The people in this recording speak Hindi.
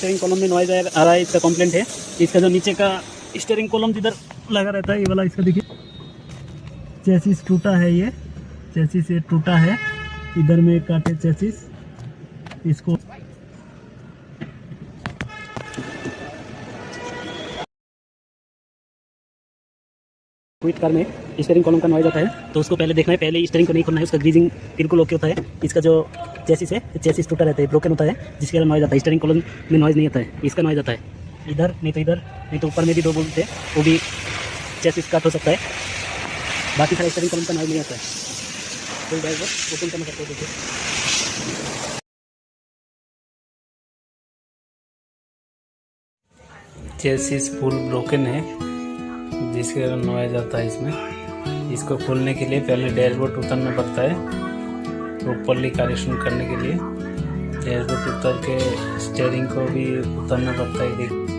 स्टीयरिंग कॉलम में नॉइज आ रहा है, इसका कंप्लेंट है। इसका जो नीचे का स्टीयरिंग कॉलम जिधर लगा रहता है ये वाला, इसका देखिए चेसिस टूटा है, ये चेसिस ये टूटा है, इधर में काटे चेसिस। इसको क्विट कार में स्टीयरिंग कॉलम का नॉइज आता है तो उसको पहले देखना है, पहले स्टीयरिंग को नहीं खोलना है, उसका ग्रीजिंग बिल्कुल ओके होता है। इसका जो चेसिस है, चेसिस टूटा रहता है, ब्रोकन होता है, जिसके कारण नॉइज आता है। स्टीयरिंग कॉलम में नॉइज नहीं आता है, इसका नॉइज आता है इधर, नहीं तो इधर, नहीं तो ऊपर में भी दो बोल्ट थे, वो भी चेसिस कट हो सकता है। बाकी सारा स्टीयरिंग कॉलम का नॉइज नहीं आता है। फुल डैशबोर्ड ओपन करना सकते हो देखिए। चेसिस फुल ब्रोकन है, जिसके कारण नॉइज आता है इसमें। इसको खोलने के लिए पहले डैशबोर्ड उतरना पड़ता है, प्रॉपरली करेक्शन करने के लिए डैशबोर्ड उतर के स्टीयरिंग को भी उतरना पड़ता है।